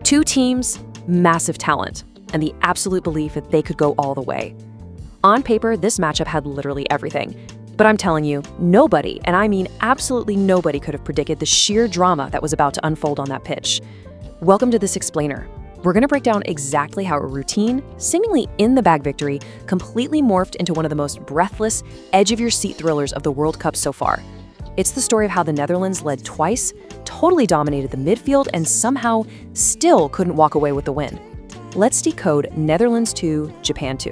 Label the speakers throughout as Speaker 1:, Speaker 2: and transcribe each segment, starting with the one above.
Speaker 1: Two teams, massive talent, and the absolute belief that they could go all the way. On paper, this matchup had literally everything. But I'm telling you, nobody, and I mean absolutely nobody, could have predicted the sheer drama that was about to unfold on that pitch. Welcome to this explainer. We're going to break down exactly how a routine, seemingly in-the-bag victory, completely morphed into one of the most breathless, edge-of-your-seat thrillers of the World Cup so far. It's the story of how the Netherlands led twice, totally dominated the midfield, and somehow still couldn't walk away with the win. Let's decode Netherlands 2, Japan 2.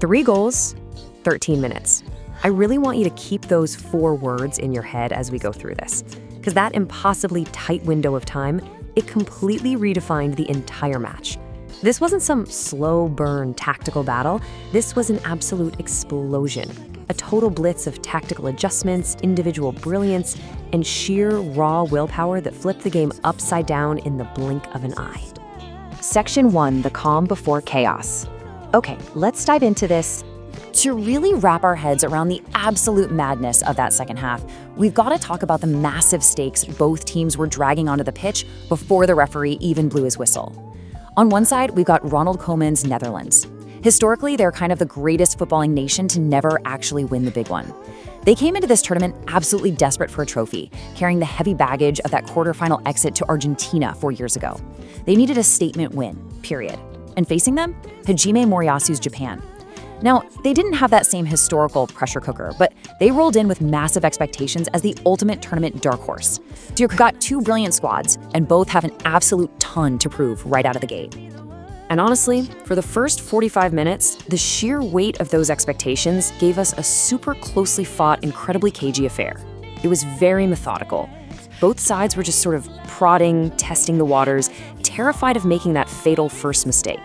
Speaker 1: 3 goals, 13 minutes. I really want you to keep those 4 words in your head as we go through this, because that impossibly tight window of time, it completely redefined the entire match. This wasn't some slow burn tactical battle. This was an absolute explosion. A total blitz of tactical adjustments, individual brilliance, and sheer raw willpower that flipped the game upside down in the blink of an eye. Section 1, the calm before chaos. Okay, let's dive into this. To really wrap our heads around the absolute madness of that second half, we've got to talk about the massive stakes both teams were dragging onto the pitch before the referee even blew his whistle. On one side, we've got Ronald Koeman's Netherlands. Historically, they're kind of the greatest footballing nation to never actually win the big one. They came into this tournament absolutely desperate for a trophy, carrying the heavy baggage of that quarterfinal exit to Argentina 4 years ago. They needed a statement win, period. And facing them, Hajime Moriyasu's Japan. Now, they didn't have that same historical pressure cooker, but they rolled in with massive expectations as the ultimate tournament dark horse. So you've got 2 brilliant squads, and both have an absolute ton to prove right out of the gate. And honestly, for the first 45 minutes, the sheer weight of those expectations gave us a super closely fought, incredibly cagey affair. It was very methodical. Both sides were just sort of prodding, testing the waters, terrified of making that fatal first mistake.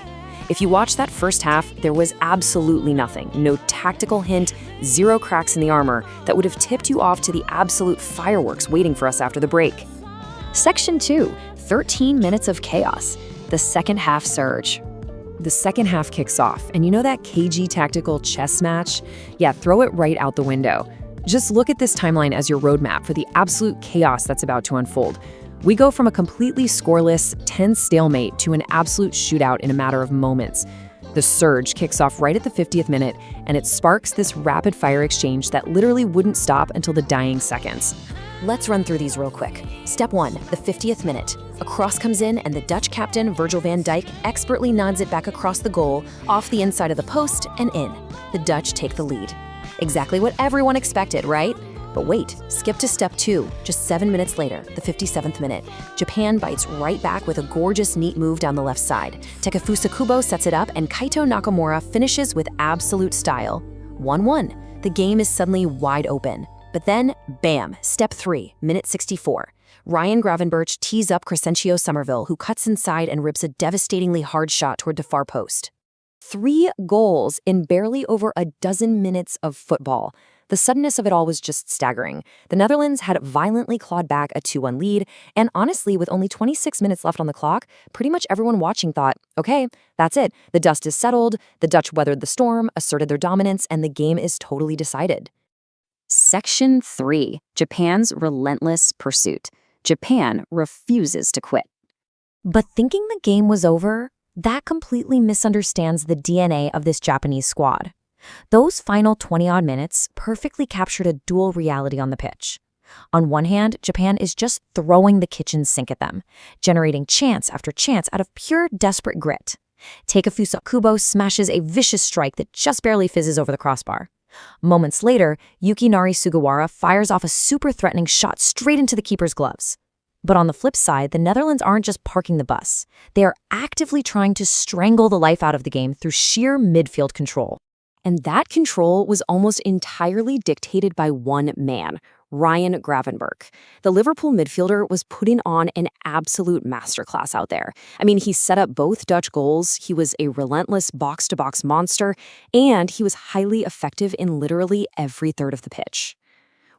Speaker 1: If you watch that first half, there was absolutely nothing, no tactical hint, 0 cracks in the armor that would have tipped you off to the absolute fireworks waiting for us after the break. Section 2, 13 minutes of chaos. The second half surge. The second half kicks off, and you know that cagey tactical chess match? Yeah, throw it right out the window. Just look at this timeline as your roadmap for the absolute chaos that's about to unfold. We go from a completely scoreless, tense stalemate to an absolute shootout in a matter of moments. The surge kicks off right at the 50th minute, and it sparks this rapid-fire exchange that literally wouldn't stop until the dying seconds. Let's run through these real quick. Step 1, the 50th minute. A cross comes in, and the Dutch captain, Virgil van Dijk, expertly nods it back across the goal, off the inside of the post, and in. The Dutch take the lead. Exactly what everyone expected, right? But wait, skip to step 2. Just 7 minutes later, the 57th minute. Japan bites right back with a gorgeous, neat move down the left side. Takefusa Kubo sets it up, and Kaito Nakamura finishes with absolute style. 1-1. The game is suddenly wide open. But then, bam, step 3, minute 64. Ryan Gravenberch tees up Crescencio Somerville, who cuts inside and rips a devastatingly hard shot toward the far post. 3 goals in barely over a dozen minutes of football. The suddenness of it all was just staggering. The Netherlands had violently clawed back a 2-1 lead, and honestly, with only 26 minutes left on the clock, pretty much everyone watching thought, okay, that's it. The dust is settled, the Dutch weathered the storm, asserted their dominance, and the game is totally decided. Section 3, Japan's relentless pursuit. Japan refuses to quit. But thinking the game was over, that completely misunderstands the DNA of this Japanese squad. Those final 20-odd minutes perfectly captured a dual reality on the pitch. On one hand, Japan is just throwing the kitchen sink at them, generating chance after chance out of pure desperate grit. Takefusa Kubo smashes a vicious strike that just barely fizzes over the crossbar. Moments later, Yukinari Sugawara fires off a super threatening shot straight into the keeper's gloves. But on the flip side, the Netherlands aren't just parking the bus. They are actively trying to strangle the life out of the game through sheer midfield control. And that control was almost entirely dictated by one man, Ryan Gravenberch. The Liverpool midfielder was putting on an absolute masterclass out there. I mean, he set up both Dutch goals, he was a relentless box-to-box monster, and he was highly effective in literally every third of the pitch.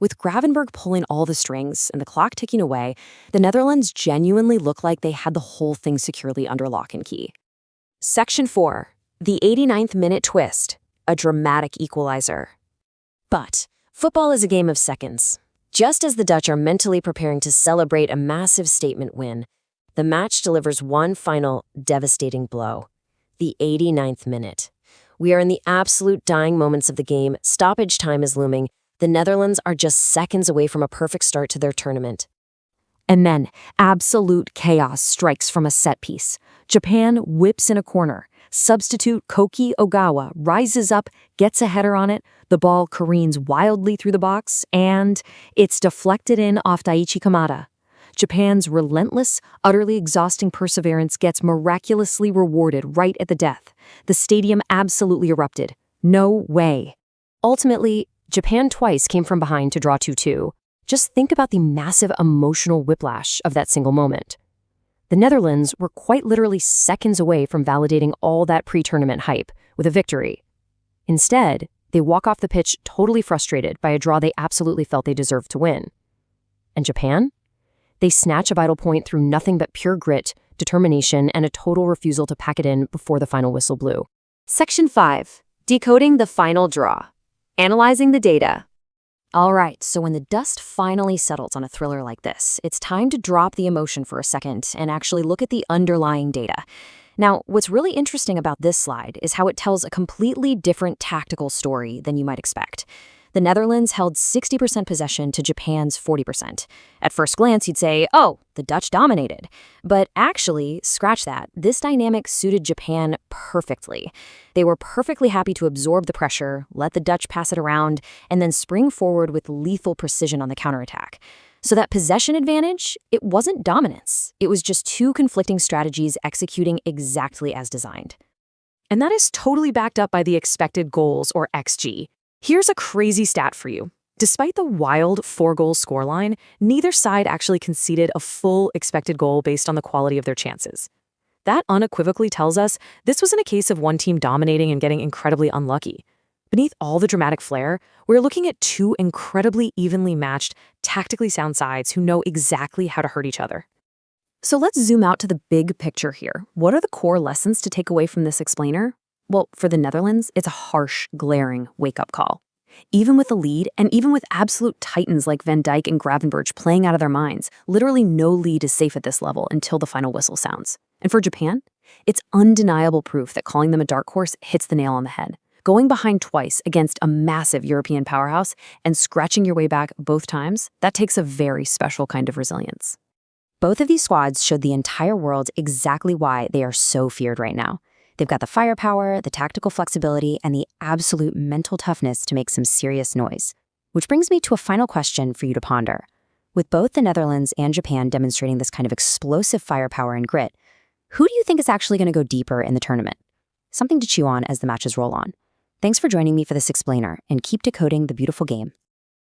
Speaker 1: With Gravenberch pulling all the strings and the clock ticking away, the Netherlands genuinely looked like they had the whole thing securely under lock and key. Section 4, the 89th minute twist, a dramatic equalizer. But football is a game of seconds. Just as the Dutch are mentally preparing to celebrate a massive statement win,
Speaker 2: The match delivers one final devastating blow. The 89th minute. We are in the absolute dying moments of the game. Stoppage time is looming. The Netherlands are just seconds away from a perfect start to their tournament.
Speaker 1: And then, absolute chaos strikes from a set piece. Japan whips in a corner. Substitute Koki Ogawa rises up, gets a header on it, the ball careens wildly through the box, and it's deflected in off Daichi Kamada. Japan's relentless, utterly exhausting perseverance gets miraculously rewarded right at the death. The stadium absolutely erupted. No way. Ultimately, Japan twice came from behind to draw 2-2. Just think about the massive emotional whiplash of that single moment. The Netherlands were quite literally seconds away from validating all that pre-tournament hype with a victory. Instead, they walk off the pitch totally frustrated by a draw they absolutely felt they deserved to win. And Japan? They snatch a vital point through nothing but pure grit, determination, and a total refusal to pack it in before the final whistle blew.
Speaker 3: Section 5. Decoding the final draw. Analyzing the data.
Speaker 1: All right, so when the dust finally settles on a thriller like this, it's time to drop the emotion for a second and actually look at the underlying data. Now, what's really interesting about this slide is how it tells a completely different tactical story than you might expect. The Netherlands held 60% possession to Japan's 40%. At first glance, you'd say, oh, the Dutch dominated. But actually, scratch that, this dynamic suited Japan perfectly. They were perfectly happy to absorb the pressure, let the Dutch pass it around, and then spring forward with lethal precision on the counterattack. So that possession advantage, it wasn't dominance. It was just two conflicting strategies executing exactly as designed. And that is totally backed up by the expected goals, or XG. Here's a crazy stat for you. Despite the wild 4-goal scoreline, neither side actually conceded a full expected goal based on the quality of their chances. That unequivocally tells us this wasn't a case of one team dominating and getting incredibly unlucky. Beneath all the dramatic flair, we're looking at two incredibly evenly matched, tactically sound sides who know exactly how to hurt each other. So let's zoom out to the big picture here. What are the core lessons to take away from this explainer? Well, for the Netherlands, it's a harsh, glaring wake-up call. Even with the lead, and even with absolute titans like Van Dijk and Gravenberch playing out of their minds, literally no lead is safe at this level until the final whistle sounds. And for Japan, it's undeniable proof that calling them a dark horse hits the nail on the head. Going behind twice against a massive European powerhouse and scratching your way back both times, that takes a very special kind of resilience.
Speaker 2: Both of these squads showed the entire world exactly why they are so feared right now. They've got the firepower, the tactical flexibility, and the absolute mental toughness to make some serious noise. Which brings me to a final question for you to ponder. With both the Netherlands and Japan demonstrating this kind of explosive firepower and grit, who do you think is actually going to go deeper in the tournament? Something to chew on as the matches roll on. Thanks for joining me for this explainer, and keep decoding the beautiful game.